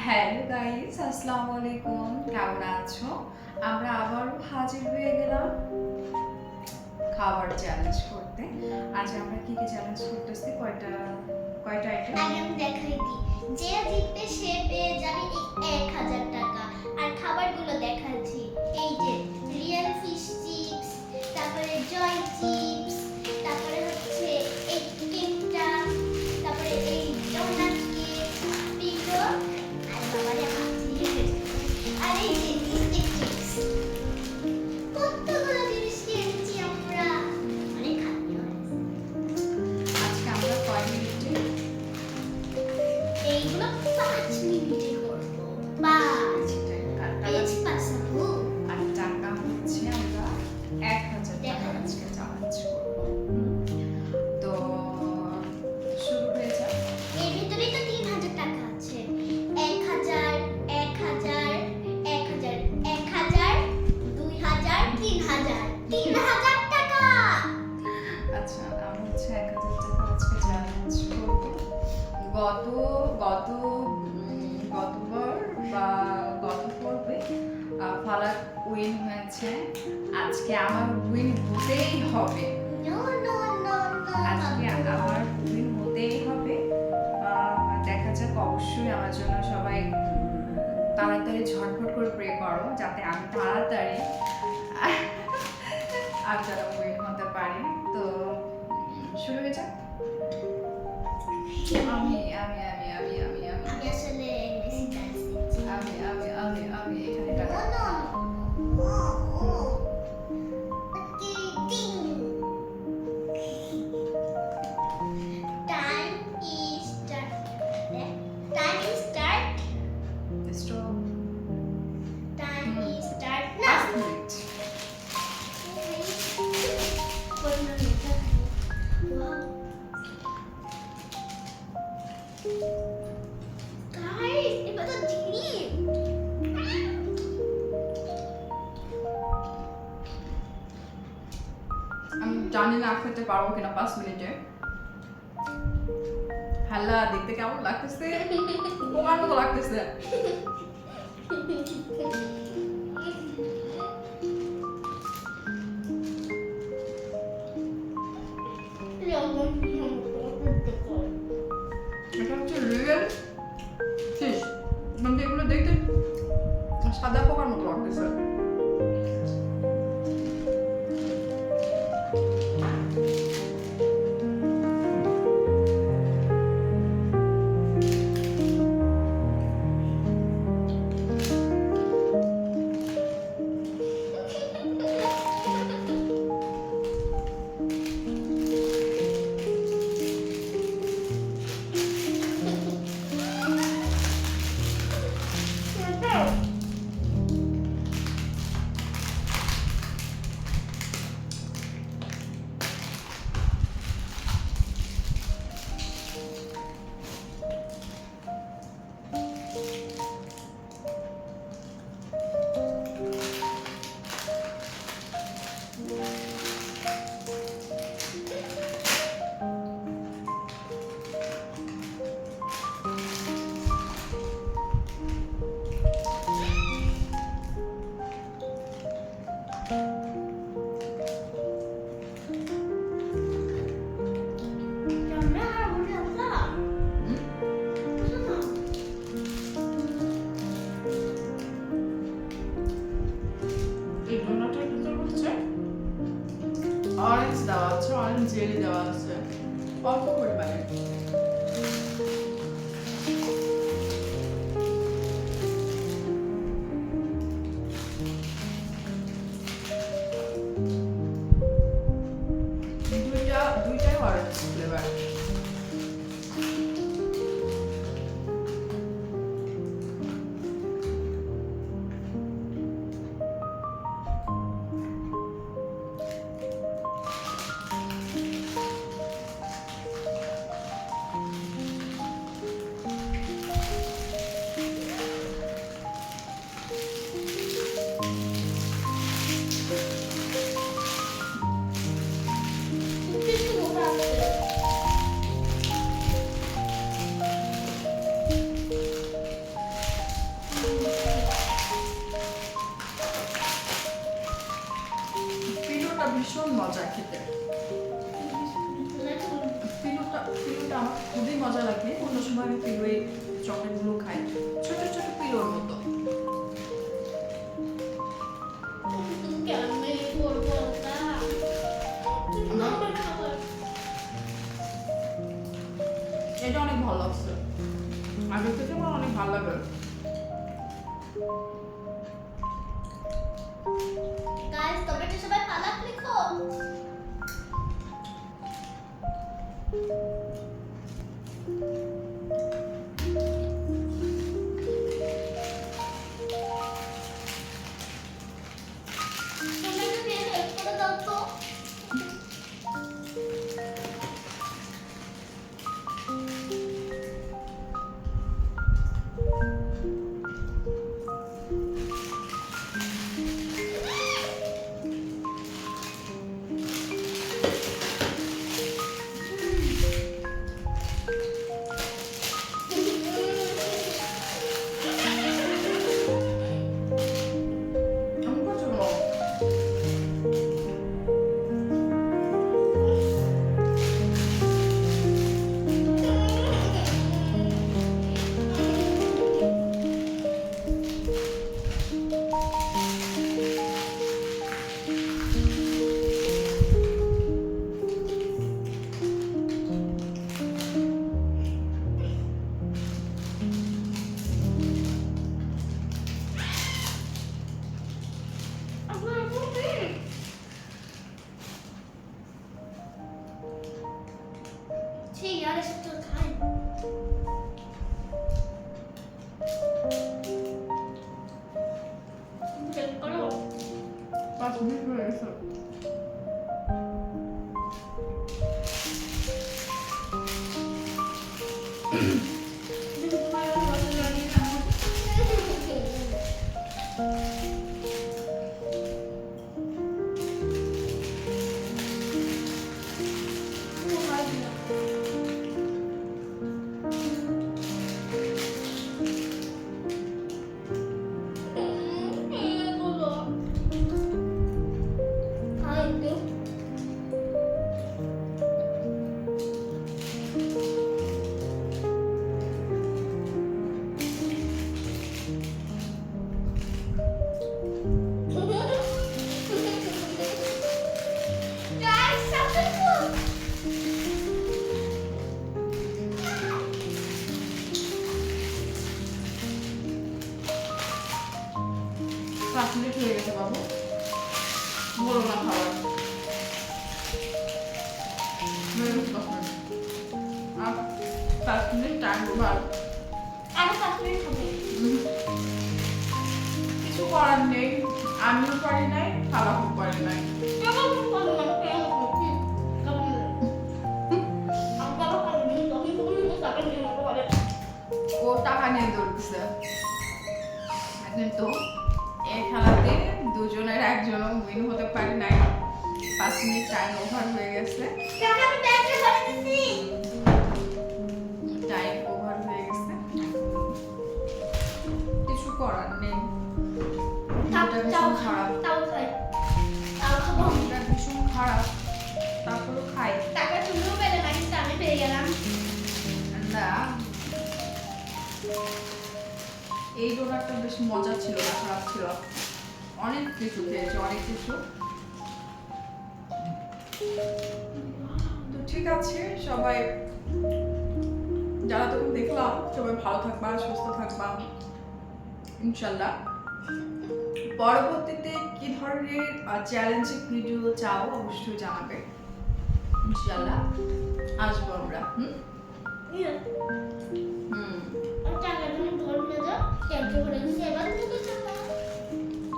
Hello guys, আসসালামু আলাইকুম। কেমন আছো? আমরা আবারও হাজির হয়ে গেলাম খাবার চ্যালেঞ্জ করতে। আজ আমরা কি কি চ্যালেঞ্জ করতেছি? কয়টা কয়টা আইটেম? আগে আমি দেখাই দিই। যে জিতবে সে পেয়ে যাবে এই 1000 টাকা। আর খাবারগুলো দেখাচ্ছি। এই যে রিয়েল ফিশ চিপস, তারপরে জয় চিপস, তারপরে হচ্ছে এই কেকটা, তারপরে এই ডোনাট কেক, পিজো, আর বাবারে হাসি। আর এই যে মিস্টেক চিপস। কতগুলো জিনিস কিনেছি আমরা। অনেক খাদ্য হয়েছে। আজকে আমরা কয় মিনিটে? এইগুলো 5 মিনিটে করবো। 5 আর পেজ পাস আপু। আর টাকা হচ্ছে আমরা 1000 টাকা আজকে চ্যালেঞ্জ করব। তো শুরু হয়ে যাক। এর ভিতরেই তো 3000 টাকা আছে। 1000, 1000, 1000, 1000, 2000, 3000, 3000 টাকা। আচ্ছা, আমি হচ্ছে 1000 টাকা আজকে চ্যালেঞ্জ করব। গত গত গতবার বা গত পর্বে ফালাক উইন হয়েছে। আজকে আমার উইন হতেই হবে। No no no no. আজকে আমার উইন হতেই হবে। দেখা যাক, অবশ্যই আমার জন্য সবাই তাড়াতাড়ি ঝটফট করে প্রে করো যাতে আমি তাড়াতাড়ি আর যারা উইন হতে পারি। তো শুরু হয়ে যাক। আমি আমি আমি আমি আমি আমি আমি আসলে বেশি ডান্স দিচ্ছি। আমি এখানে নো টাকা নো। ও ও। টিং। Time is start. Time is start. Stop. Time is start 5 now. Minute. Guys, iba to deep. আমি জানি না খেতে পারবো কিনা 5 মিনিটে। হাল্লা, দেখতে কেমন লাগতেছে? পোকার মতো লাগতেছে। এটা হচ্ছে রিয়েল ফিশ, মানে এগুলো দেখতে সাদা পোকার মতো লাগতেছে। এই ডোনাটের ভিতর হচ্ছে অরেঞ্জ দেওয়া আছে, অরেঞ্জ জেলি দেওয়া আছে অল্প পরিমাণে। দুইটাই অরেঞ্জ ফ্লেভার। সময় আমি পিলোয় চকলেটগুলো খাই, ছোট ছোট পিলোর মতো। কেমন করবো ওটা? আমার খাবার এটা অনেক ভালো লাগছে, আগে থেকে আমার অনেক ভালো লাগে। গাইস, তোমরা কি সবাই পালাক লিখো? তোমরা একটু প্লিজ হেল্প করে দাও তো। আমি পছন্দ। ठीक यार, ये सब तो खाए। हेल्प करो। 5 মিনিট হয়ে গেছে। পাঁচ মিনিট হয়ে গেছে বাবু, বলো না খাবার হয়ে গেছে 10 মিনিট। আর 5 মিনিট টাইম ওভার। আরো 5 মিনিট হবে। কিছু করার নেই, আমিও পারি নাই, খালাও পারি নাই। কেমন করবো না কেমন করবো? কেমন আমার বাবা খাবে না, তখন তুমি টাকা নিয়ে নেবো বলে। ও টাকা নিয়ে দৌড়ছে, কিন্তু এই খেলাতে দুজনের একজনও উইন হতে পারে নাই। 5 মিনিট টাইম ওভার হয়ে গেছে, টাকা আমি ব্যাংকে ভরে দিছি। টাইম ওভার হয়ে গেছে, কিছু করার নেই। তাও এটা ভীষণ খারাপ, তাও খাই। তাও খাবো। এটা ভীষণ খারাপ, তারপরেও খাই টাকা তুমিও পেলে না, কিন্তু আমি পেয়ে গেলাম। না। এই ডোনারটা বেশ মজা ছিল না, খারাপ ছিল। অনেক কিছু খেয়েছি, অনেক কিছু। তো ঠিক আছে, সবাই যারা তোকে দেখলাম সবাই ভালো থাকবা, সুস্থ থাকবা ইনশাল্লাহ। পরবর্তীতে কি ধরনের চ্যালেঞ্জিং ভিডিও চাও অবশ্যই জানাবে, ইনশাল্লাহ আসবো আমরা। ইয়ে, আর টাকা তুমি ধরে দাও, ক্যান্সেল করে দিছি। এবার তুমি টাকা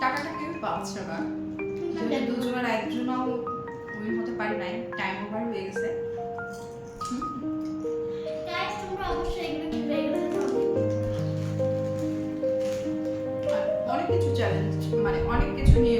টাকাটা কেউ পাচ্ছে না, যেহেতু দুজনের একজনও উইন হতে পারি নাই, টাইম ওভার হয়ে গেছে। গাইস, তোমরা অবশ্যই এগুলো কিনবে, এগুলো খাবে। আর অনেক কিছু চ্যালেঞ্জ, মানে অনেক কিছু নিয়ে